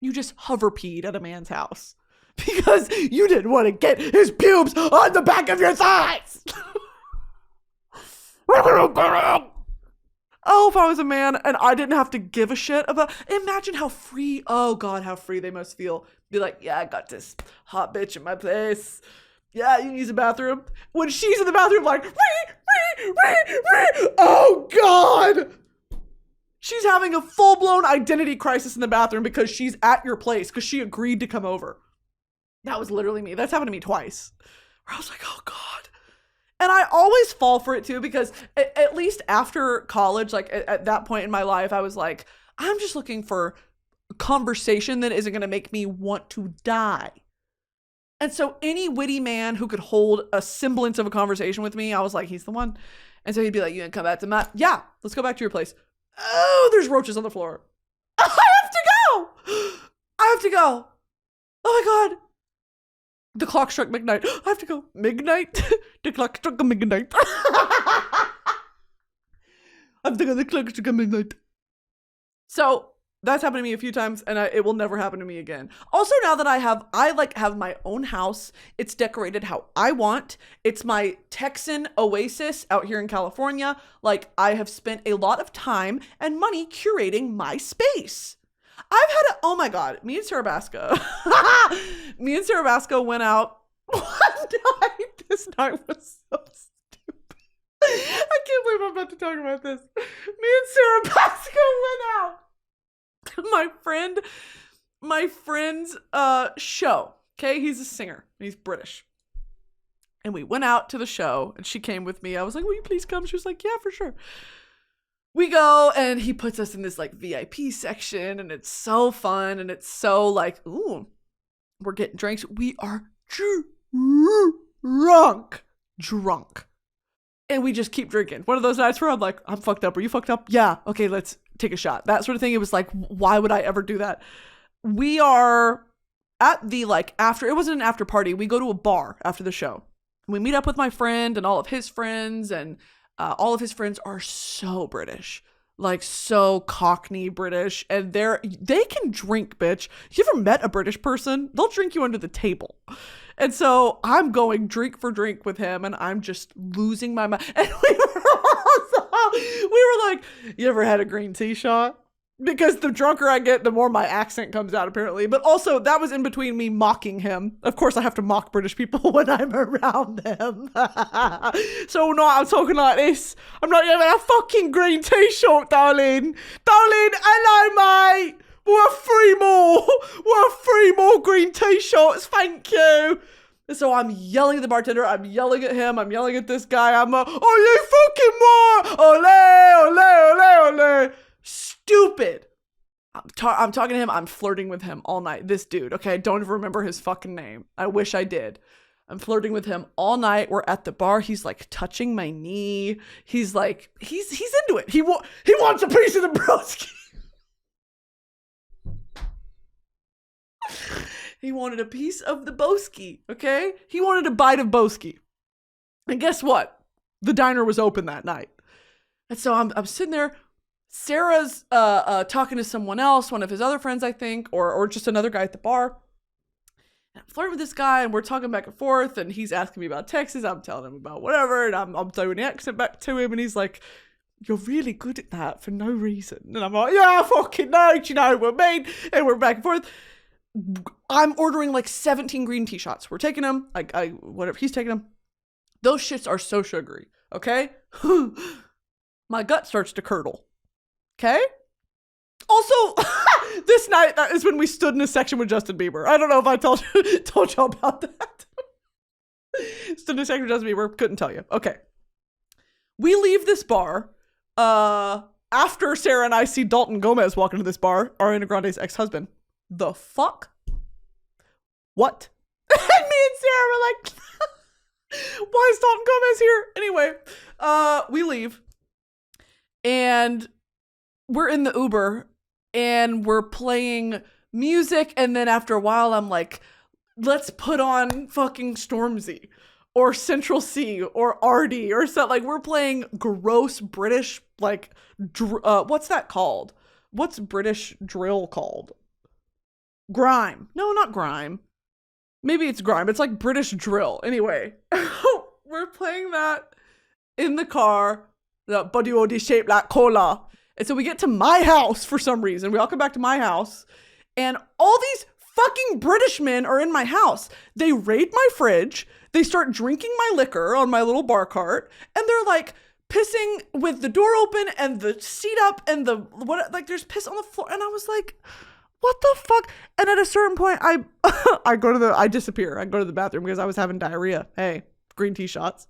You just hover peed at a man's house. Because you didn't want to get his pubes on the back of your thighs. Oh, if I was a man and I didn't have to give a shit about, imagine how free, oh God, how free they must feel. Be like, yeah, I got this hot bitch in my place. Yeah, you can use the bathroom. When she's in the bathroom like, oh God. She's having a full-blown identity crisis in the bathroom because she's at your place because she agreed to come over. That was literally me. That's happened to me twice. Where I was like, oh God. And I always fall for it too, because at least after college, at that point in my life, I was like, I'm just looking for conversation that isn't going to make me want to die. And so any witty man who could hold a semblance of a conversation with me, I was like, he's the one. And so he'd be like, you gonna come back to my, yeah, let's go back to your place. Oh, there's roaches on the floor. I have to go. I have to go. Oh my God. The clock struck midnight. I have to go. Midnight? The clock struck midnight. I have to go. The clock struck midnight. So that's happened to me a few times, and it will never happen to me again. Also, now that I have my own house. It's decorated how I want. It's my Texan oasis out here in California. Like, I have spent a lot of time and money curating my space. I've had oh my God, me and Sarah Basco went out one night. This night was so stupid. I can't believe I'm about to talk about this. Me and Sarah Basco went out. My friend's show. Okay, he's a singer. He's British. And we went out to the show, and she came with me. I was like, will you please come? She was like, yeah, for sure. We go, and he puts us in this like VIP section, and it's so fun, and it's so like, ooh, we're getting drinks. We are drunk. And we just keep drinking. One of those nights where I'm like, I'm fucked up. Are you fucked up? Yeah. Okay, let's take a shot. That sort of thing. It was like, why would I ever do that? We are at the like after, it wasn't an after party. We go to a bar after the show. We meet up with my friend and all of his friends, and all of his friends are so British, like so Cockney British, and they can drink, bitch. You ever met a British person? They'll drink you under the table. And so I'm going drink for drink with him, and I'm just losing my mind. And we were like, you ever had a green tea shot? Because the drunker I get, the more my accent comes out, apparently. But also, that was in between me mocking him. Of course, I have to mock British people when I'm around them. So no, I'm talking like this. I'm not having a fucking green tea shot, darling. Darling, hello, mate. We're three more green tea shots, thank you. And so I'm yelling at the bartender, I'm yelling at him, I'm yelling at this guy, I'm oh, you fucking more, ole, ole, ole, ole. Stupid. I'm talking to him, I'm flirting with him all night. This dude, okay, I don't even remember his fucking name. I wish I did. I'm flirting with him all night. We're at the bar. He's like touching my knee. He's like, he's into it. He wants a piece of the broski. He wanted a piece of the boski, okay? He wanted a bite of boski. And guess what? The diner was open that night. And so I'm sitting there. Sarah's talking to someone else, one of his other friends, I think, or just another guy at the bar. And I'm flirting with this guy, and we're talking back and forth, and he's asking me about Texas. I'm telling him about whatever, and I'm throwing the accent back to him, and he's like, you're really good at that for no reason. And I'm like, yeah, fucking no, you know what I mean? And we're back and forth. I'm ordering like 17 green tea shots. We're taking them. Whatever. He's taking them. Those shits are so sugary. Okay. My gut starts to curdle. Okay. Also, this night, that is when we stood in a section with Justin Bieber. I don't know if I told y'all about that. Stood in a section with Justin Bieber. Couldn't tell you. Okay. We leave this bar. After Sarah and I see Dalton Gomez walk into this bar, Ariana Grande's ex-husband. The fuck? What? And me and Sarah were like, why is Dalton Gomez here? Anyway, we leave. And we're in the Uber. And we're playing music. And then after a while, I'm like, let's put on fucking Stormzy. Or Central C. Or Artie. Or something. Like, we're playing gross British, like, what's that called? What's British drill called? Grime. No, not grime. Maybe it's grime. It's like British drill. Anyway, we're playing that in the car. The body body shaped like cola. And so we get to my house for some reason. We all come back to my house. And all these fucking British men are in my house. They raid my fridge. They start drinking my liquor on my little bar cart. And they're like pissing with the door open and the seat up and there's piss on the floor. And I was like, what the fuck? And at a certain point, I disappear. I go to the bathroom because I was having diarrhea. Hey, green tea shots.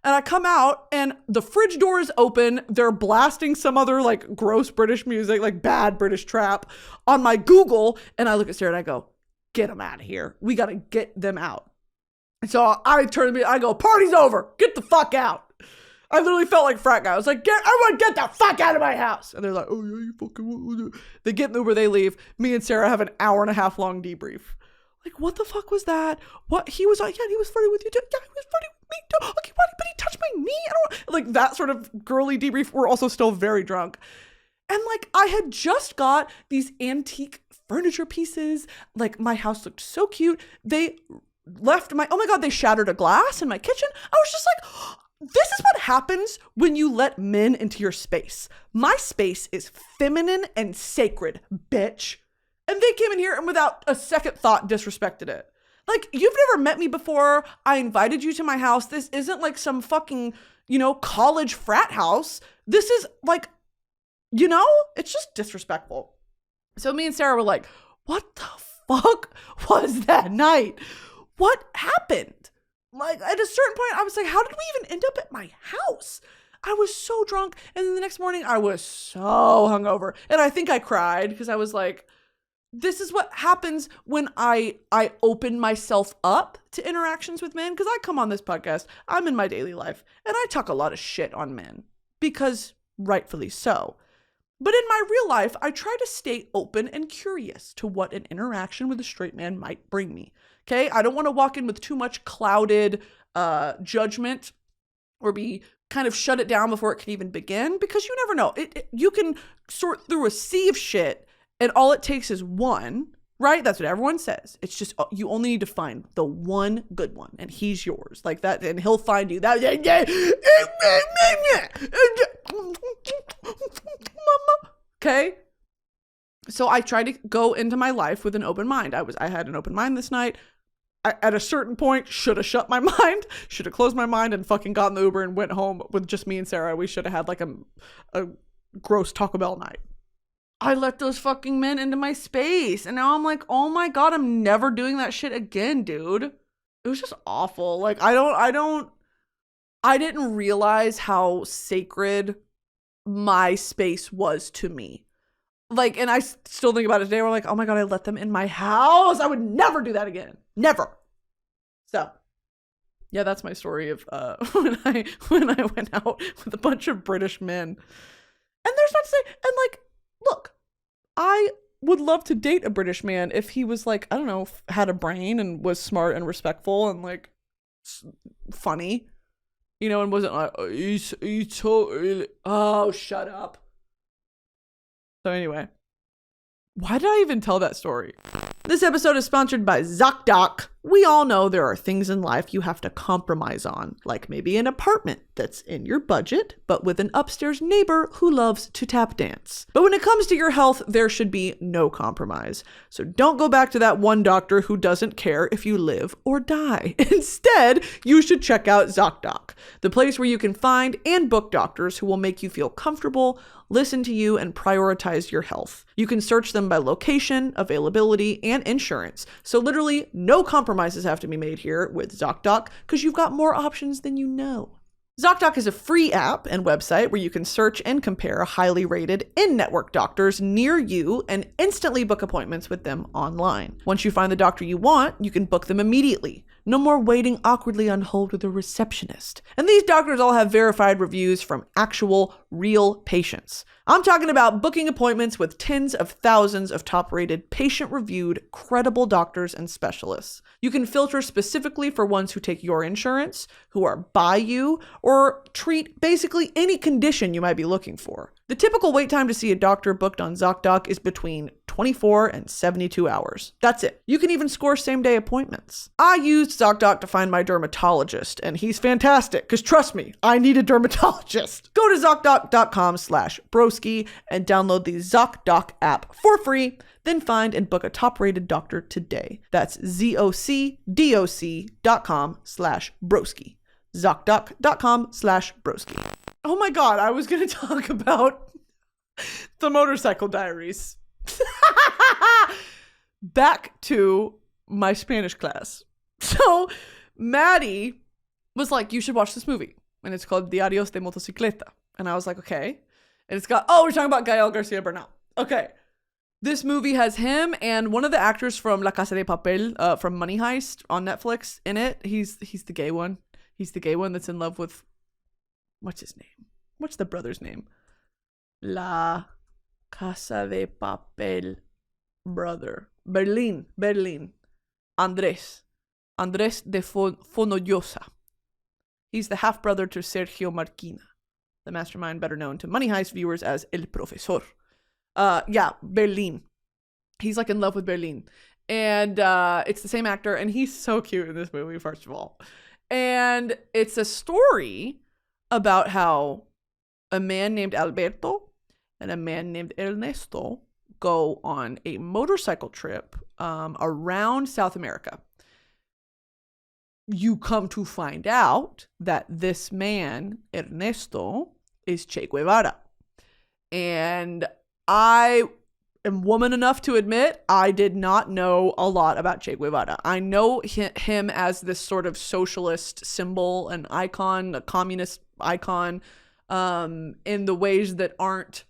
And I come out and the fridge door is open. They're blasting some other like gross British music, like bad British trap on my Google. And I look at Sarah and I go, get them out of here. We got to get them out. And so I turn to me, I go, party's over. Get the fuck out. I literally felt like frat guy. I was like, everyone get the fuck out of my house. And they're like, oh yeah, you fucking. They get in the Uber, they leave. Me and Sarah have an 1.5 hour long debrief. Like, what the fuck was that? What? He was like, yeah, he was flirting with you too. Yeah, he was flirting with me too. Okay, what? But he touched my knee. I don't like that sort of girly debrief. We're also still very drunk. And like, I had just got these antique furniture pieces. Like, my house looked so cute. They left oh my God, they shattered a glass in my kitchen. I was just like, this is what happens when you let men into your space. My space is feminine and sacred, bitch. And they came in here and without a second thought disrespected it. Like, you've never met me before. I invited you to my house. This isn't like some fucking, college frat house. This is like, it's just disrespectful. So me and Sarah were like, what the fuck was that night? What happened? Like, at a certain point, I was like, how did we even end up at my house? I was so drunk. And then the next morning, I was so hungover. And I think I cried because I was like, this is what happens when I open myself up to interactions with men. Because I come on this podcast, I'm in my daily life, and I talk a lot of shit on men. Because rightfully so. But in my real life, I try to stay open and curious to what an interaction with a straight man might bring me. Okay? I don't want to walk in with too much clouded judgment or be kind of shut it down before it can even begin. Because you never know. You can sort through a sea of shit and all it takes is one, right? That's what everyone says. It's just, you only need to find the one good one and he's yours. Like that, and he'll find you. Okay? So I try to go into my life with an open mind. I had an open mind this night. I, at a certain point, should have shut my mind, should have closed my mind and fucking got in the Uber and went home with just me and Sarah. We should have had like a gross Taco Bell night. I let those fucking men into my space. And now I'm like, oh my God, I'm never doing that shit again, dude. It was just awful. Like, I didn't realize how sacred my space was to me. Like, and I still think about it today. We're like, oh my God, I let them in my house. I would never do that again. Never. So yeah, that's my story of when I went out with a bunch of British men. And there's not to say, and like, look, I would love to date a British man if he was like, I don't know, had a brain and was smart and respectful and like funny, and wasn't like, oh, shut up. So anyway, why did I even tell that story? This episode is sponsored by ZocDoc. We all know there are things in life you have to compromise on, like maybe an apartment that's in your budget, but with an upstairs neighbor who loves to tap dance. But when it comes to your health, there should be no compromise. So don't go back to that one doctor who doesn't care if you live or die. Instead, you should check out ZocDoc, the place where you can find and book doctors who will make you feel comfortable, listen to you, and prioritize your health. You can search them by location, availability, and insurance. So literally no compromises have to be made here with ZocDoc because you've got more options than you know. ZocDoc is a free app and website where you can search and compare highly rated in-network doctors near you and instantly book appointments with them online. Once you find the doctor you want, you can book them immediately. No more waiting awkwardly on hold with a receptionist. And these doctors all have verified reviews from actual, real patients. I'm talking about booking appointments with tens of thousands of top-rated, patient-reviewed, credible doctors and specialists. You can filter specifically for ones who take your insurance, who are by you, or treat basically any condition you might be looking for. The typical wait time to see a doctor booked on ZocDoc is between 24 and 72 hours. That's it. You can even score same-day appointments. I used ZocDoc to find my dermatologist, and he's fantastic, because trust me, I need a dermatologist. Go to ZocDoc.com/broski and download the ZocDoc app for free. Then find and book a top-rated doctor today. That's ZocDoc.com/broski. ZocDoc.com/broski. Oh my God, I was going to talk about the motorcycle diaries. Back to my Spanish class. So Maddie was like, you should watch this movie. And it's called Diaries de Motocicleta. And I was like, okay. And it's got, we're talking about Gael Garcia Bernal. Okay. This movie has him and one of the actors from La Casa de Papel, from Money Heist on Netflix in it. He's the gay one. He's the gay one that's in love with, what's his name? What's the brother's name? La Casa de Papel brother. Berlin. Andres de Fonollosa. He's the half-brother to Sergio Marquina, the mastermind better known to Money Heist viewers as El Profesor. Berlin. He's like in love with Berlin. And it's the same actor, and he's so cute in this movie, first of all. And it's a story about how a man named Alberto and a man named Ernesto go on a motorcycle trip around South America. You come to find out that this man, Ernesto, is Che Guevara. And I am woman enough to admit I did not know a lot about Che Guevara. I know him as this sort of socialist symbol, an icon, a communist icon, in the ways that aren't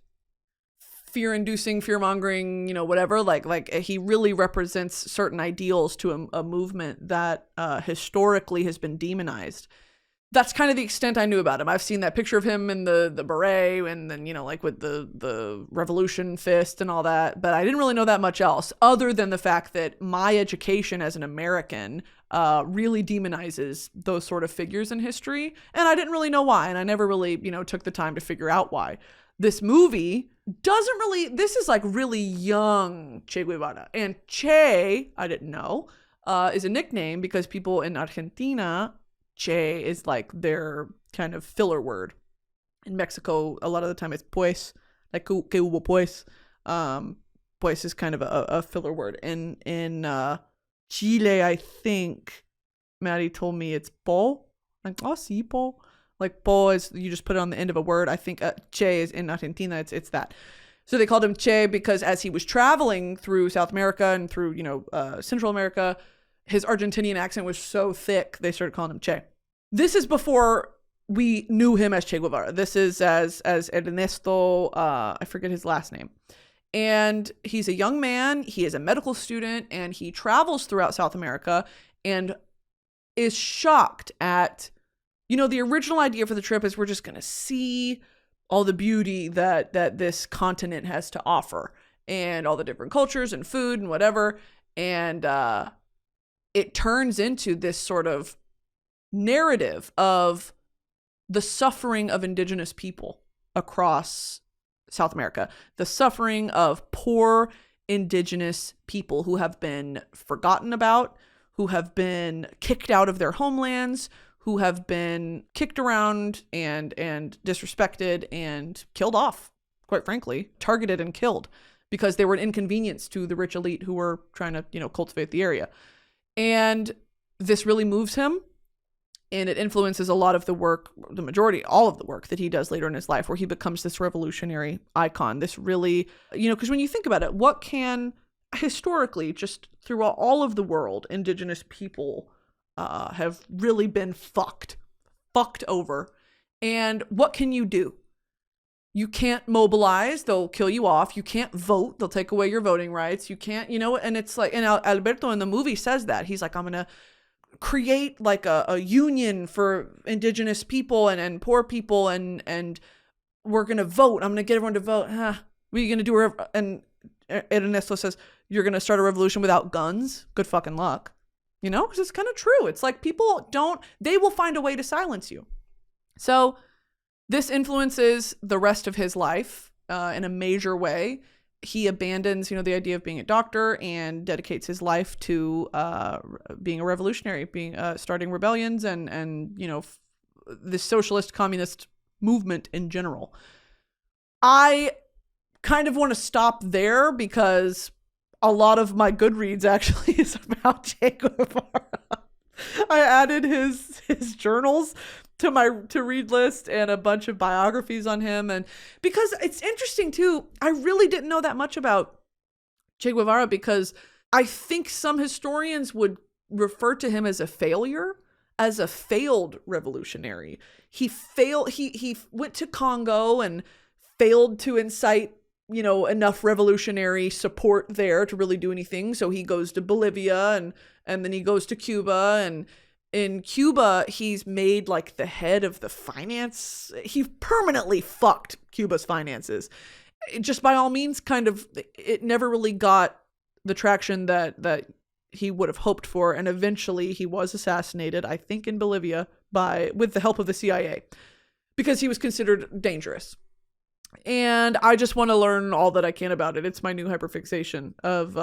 fear-inducing, fear-mongering, whatever. Like he really represents certain ideals to a movement that historically has been demonized. That's kind of the extent I knew about him. I've seen that picture of him in the beret and then, like with the revolution fist and all that. But I didn't really know that much else other than the fact that my education as an American really demonizes those sort of figures in history. And I didn't really know why. And I never really, took the time to figure out why. This movie doesn't really, this is like really young Che Guevara. And Che, I didn't know, is a nickname because people in Argentina, Che is like their kind of filler word. In Mexico, a lot of the time it's pues, like que hubo pues. Pues is kind of a filler word. In Chile, I think, Maddie told me it's po. Like, oh, sí, po. Like po is, you just put it on the end of a word. I think Che is in Argentina, it's that. So they called him Che because as he was traveling through South America and through, Central America, his Argentinian accent was so thick, they started calling him Che. This is before we knew him as Che Guevara. This is as Ernesto, I forget his last name. And he's a young man, he is a medical student, and he travels throughout South America and is shocked at, the original idea for the trip is we're just going to see all the beauty that this continent has to offer and all the different cultures and food and whatever. And it turns into this sort of narrative of the suffering of indigenous people across South America, the suffering of poor indigenous people who have been forgotten about, who have been kicked out of their homelands, who have been kicked around and disrespected and killed off, quite frankly, targeted and killed because they were an inconvenience to the rich elite who were trying to, cultivate the area. And this really moves him, and it influences a lot of the work, the majority, all of the work that he does later in his life, where he becomes this revolutionary icon. This really, because when you think about it, what can historically, just through all of the world, indigenous people have really been fucked over. And what can you do? You can't mobilize, they'll kill you off. You can't vote, they'll take away your voting rights. You can't, and it's like, and Alberto in the movie says that. He's like, I'm going to create like a union for indigenous people and poor people and we're going to vote. I'm going to get everyone to vote. What are you going to do? And Ernesto says, you're going to start a revolution without guns? Good fucking luck. Because it's kind of true. It's like people they will find a way to silence you. So this influences the rest of his life in a major way. He abandons, the idea of being a doctor and dedicates his life to being a revolutionary, starting rebellions and the socialist communist movement in general. I kind of want to stop there because a lot of my Goodreads actually is about Che Guevara. I added his journals to my to read list and a bunch of biographies on him. And because it's interesting too, I really didn't know that much about Che Guevara because I think some historians would refer to him as a failure, as a failed revolutionary. He went to Congo and failed to incite enough revolutionary support there to really do anything. So he goes to Bolivia and then he goes to Cuba, and in Cuba, he's made like the head of the finance. He permanently fucked Cuba's finances. Just by all means, kind of, it never really got the traction that he would have hoped for. And eventually he was assassinated, I think in Bolivia, with the help of the CIA, because he was considered dangerous. And I just want to learn all that I can about it. It's my new hyperfixation of,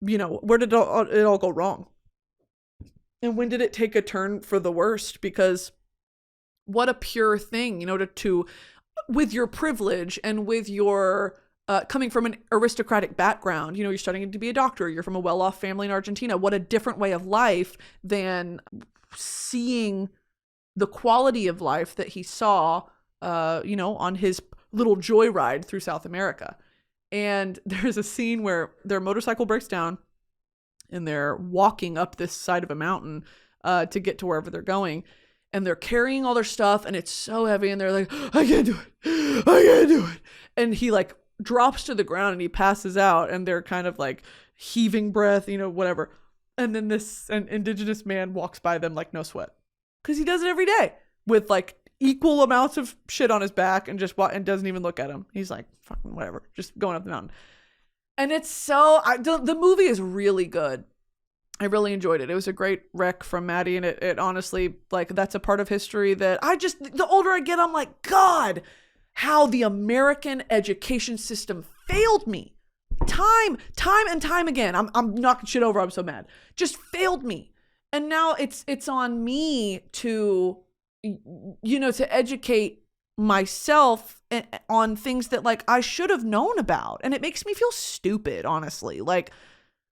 where did it all go wrong? And when did it take a turn for the worst? Because what a pure thing, to with your privilege and with your coming from an aristocratic background, you're studying to be a doctor, you're from a well-off family in Argentina. What a different way of life than seeing the quality of life that he saw, on his little joyride through South America. And there's a scene where their motorcycle breaks down and they're walking up this side of a mountain to get to wherever they're going. And they're carrying all their stuff and it's so heavy and they're like, I can't do it. And he like drops to the ground and he passes out and they're kind of like heaving breath, whatever. And then an indigenous man walks by them like no sweat. Because he does it every day with like equal amounts of shit on his back and and doesn't even look at him. He's like, fucking whatever, just going up the mountain. And it's the movie is really good. I really enjoyed it. It was a great rec from Maddie, and it honestly, like, that's a part of history that the older I get, I'm like, God, how the American education system failed me. Time and time again. I'm knocking shit over. I'm so mad. Just failed me. And now it's on me to, to educate myself on things that like I should have known about. And it makes me feel stupid, honestly. Like,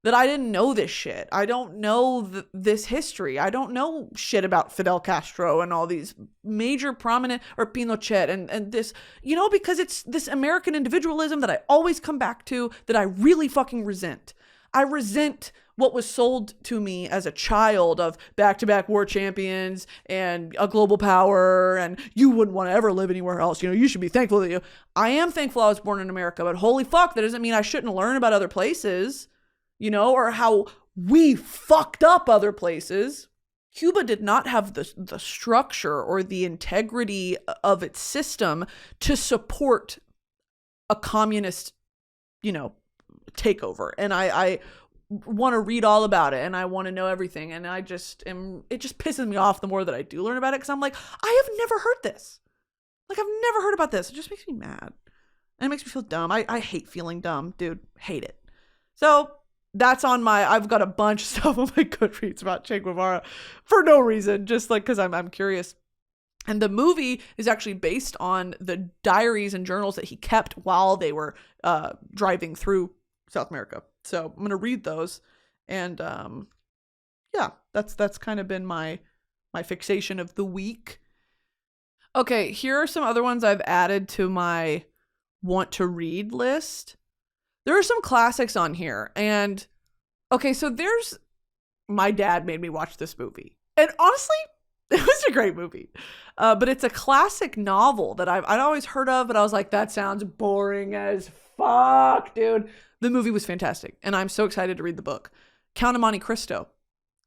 that I didn't know this shit. I don't know this history. I don't know shit about Fidel Castro and all these major prominent, or Pinochet and this, because it's this American individualism that I always come back to that I really fucking resent. I resent what was sold to me as a child of back-to-back war champions and a global power, and you wouldn't want to ever live anywhere else. You should be thankful that I am thankful I was born in America, but holy fuck, that doesn't mean I shouldn't learn about other places. Or how we fucked up other places. Cuba did not have the structure or the integrity of its system to support a communist, takeover. And I want to read all about it and I want to know everything. And it just pisses me off the more that I do learn about it. Cause I'm like, I have never heard this. Like, I've never heard about this. It just makes me mad. And it makes me feel dumb. I hate feeling dumb, dude. Hate it. So that's I've got a bunch of stuff on my Goodreads about Che Guevara for no reason, just like because I'm curious. And the movie is actually based on the diaries and journals that he kept while they were driving through South America. So I'm gonna read those, and that's kind of been my fixation of the week. Okay, here are some other ones I've added to my want to read list. There are some classics on here. And okay, so my dad made me watch this movie. And honestly, it was a great movie. But it's a classic novel that I'd always heard of, but I was like, that sounds boring as fuck, dude. The movie was fantastic. And I'm so excited to read the book. Count of Monte Cristo.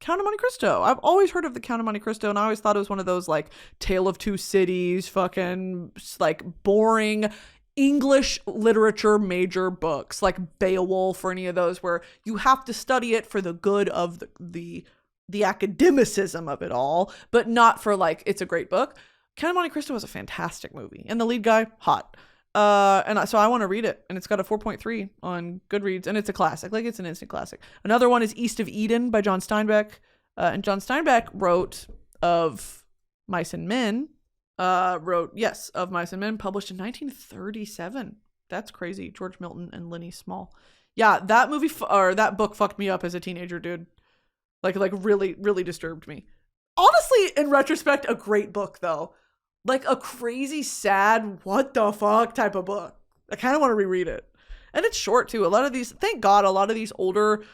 Count of Monte Cristo. I've always heard of the Count of Monte Cristo, and I always thought it was one of those like Tale of Two Cities, fucking like boring English literature major books like Beowulf or any of those where you have to study it for the good of the academicism of it all, but not for like, it's a great book. Count of Monte Cristo was a fantastic movie. And the lead guy, hot. So I want to read it. And it's got a 4.3 on Goodreads. And it's a classic. Like, it's an instant classic. Another one is East of Eden by John Steinbeck. And John Steinbeck wrote of Mice and Men. Of Mice and Men, published in 1937. That's crazy. George Milton and Lenny Small. Yeah, that movie or that book fucked me up as a teenager, dude. Like really, really disturbed me. Honestly, in retrospect, a great book though. Like a crazy, sad, what the fuck type of book. I kind of want to reread it. And it's short too. Thank God, a lot of these older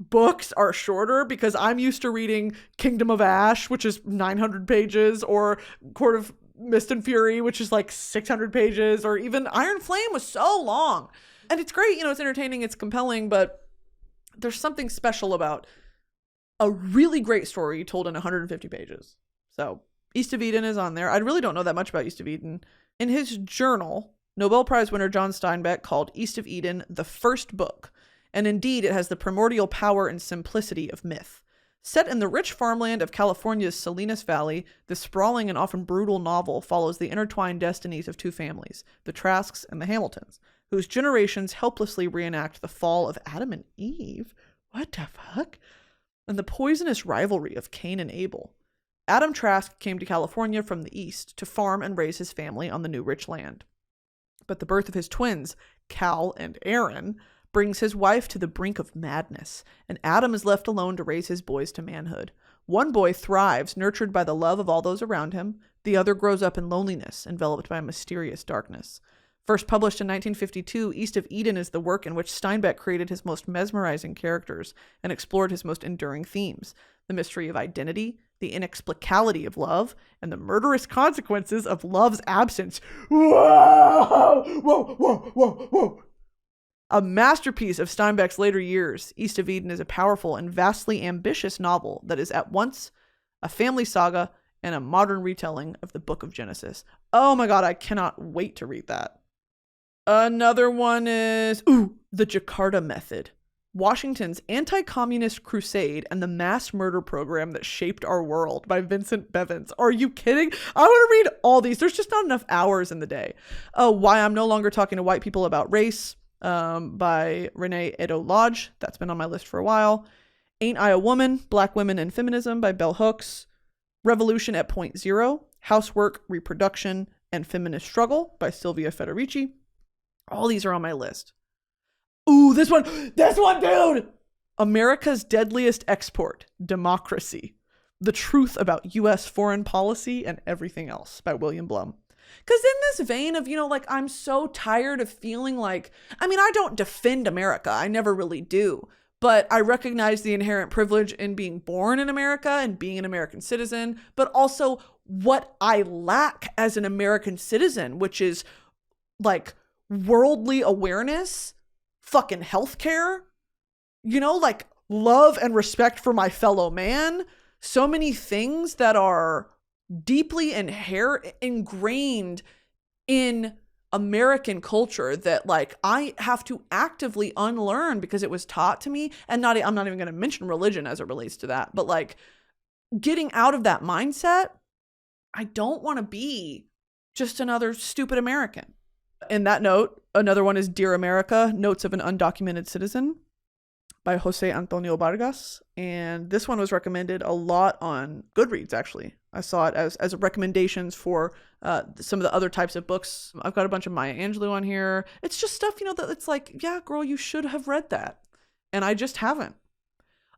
books are shorter, because I'm used to reading Kingdom of Ash, which is 900 pages, or Court of Mist and Fury, which is like 600 pages, or even Iron Flame was so long. And it's great, you know, it's entertaining, it's compelling, but there's something special about a really great story told in 150 pages. So East of Eden is on there. I really don't know that much about East of Eden. In his journal, Nobel Prize winner John Steinbeck called East of Eden the first book. And indeed, it has the primordial power and simplicity of myth. Set in the rich farmland of California's Salinas Valley, the sprawling and often brutal novel follows the intertwined destinies of two families, the Trasks and the Hamiltons, whose generations helplessly reenact the fall of Adam and Eve. What the fuck? And the poisonous rivalry of Cain and Abel. Adam Trask came to California from the east to farm and raise his family on the new rich land. But the birth of his twins, Cal and Aaron, brings his wife to the brink of madness, and Adam is left alone to raise his boys to manhood. One boy thrives, nurtured by the love of all those around him. The other grows up in loneliness, enveloped by a mysterious darkness. First published in 1952, East of Eden is the work in which Steinbeck created his most mesmerizing characters and explored his most enduring themes: the mystery of identity, the inexplicability of love, and the murderous consequences of love's absence. Whoa! Whoa, whoa, whoa, whoa! A masterpiece of Steinbeck's later years, East of Eden is a powerful and vastly ambitious novel that is at once a family saga and a modern retelling of the Book of Genesis. Oh my god, I cannot wait to read that. Another one is, The Jakarta Method. Washington's anti-communist crusade and the mass murder program that shaped our world by Vincent Bevins. Are you kidding? I want to read all these. There's just not enough hours in the day. Why I'm No Longer Talking to White People About Race, by Renee Edo Lodge. That's been on my list for a while. Ain't I a Woman? Black Women and Feminism by Bell Hooks. Revolution at Point Zero. Housework, Reproduction, and Feminist Struggle by Sylvia Federici. All these are on my list. This one, dude! America's Deadliest Export, Democracy. The Truth About U.S. Foreign Policy and Everything Else by William Blum. Because in this vein of, I'm so tired of feeling like, I don't defend America. I never really do. But I recognize the inherent privilege in being born in America and being an American citizen, but also what I lack as an American citizen, which is like worldly awareness, fucking healthcare, love and respect for my fellow man. So many things that are deeply ingrained in American culture that I have to actively unlearn because it was taught to me. And I'm not even going to mention religion as it relates to that, but getting out of that mindset, I don't want to be just another stupid American. In that note, another one is Dear America, Notes of an Undocumented Citizen by Jose Antonio Vargas. And this one was recommended a lot on Goodreads, actually. I saw it as recommendations for some of the other types of books. I've got a bunch of Maya Angelou on here. It's just stuff, that it's yeah, girl, you should have read that. And I just haven't.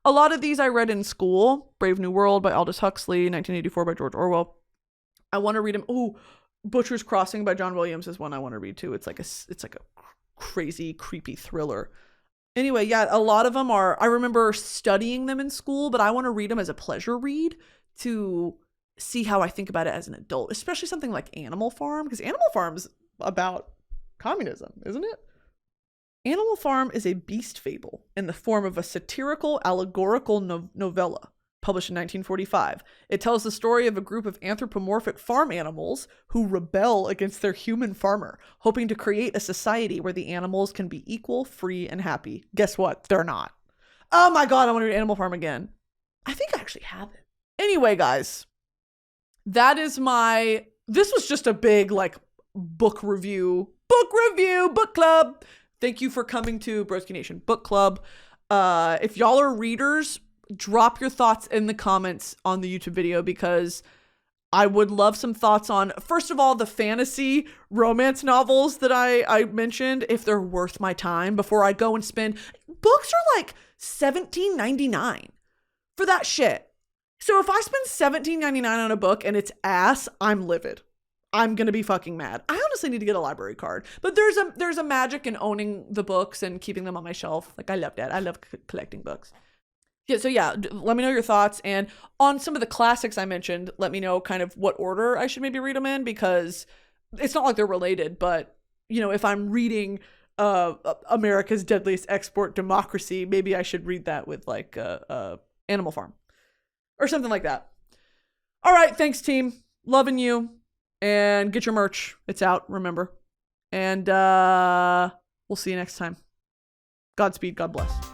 A lot of these I read in school. Brave New World by Aldous Huxley, 1984 by George Orwell. I want to read them. Butcher's Crossing by John Williams is one I want to read too. It's like a crazy, creepy thriller. Anyway, yeah, a lot of them are, I remember studying them in school, but I want to read them as a pleasure read to see how I think about it as an adult, especially something like Animal Farm, because Animal Farm's about communism, isn't it? Animal Farm is a beast fable in the form of a satirical, allegorical novella. Published in 1945. It tells the story of a group of anthropomorphic farm animals who rebel against their human farmer, hoping to create a society where the animals can be equal, free, and happy. Guess what? They're not. Oh my god, I want to read Animal Farm again. I think I actually have it. Anyway, guys, this was just a big book club. Thank you for coming to Broski Nation Book Club. If y'all are readers, drop your thoughts in the comments on the YouTube video, because I would love some thoughts on, first of all, the fantasy romance novels that I mentioned, if they're worth my time before I go and spend. Books are $17.99 for that shit. So if I spend $17.99 on a book and it's ass, I'm livid. I'm going to be fucking mad. I honestly need to get a library card, but there's a magic in owning the books and keeping them on my shelf. I love that. I love collecting books. If Yeah, so yeah, let me know your thoughts. And on some of the classics I mentioned, let me know kind of what order I should maybe read them in, because it's not like they're related, but, you know, if I'm reading America's Deadliest Export Democracy, maybe I should read that with like Animal Farm or something like that. All right, thanks, team. Loving you. And get your merch. It's out, remember. And we'll see you next time. Godspeed. God bless.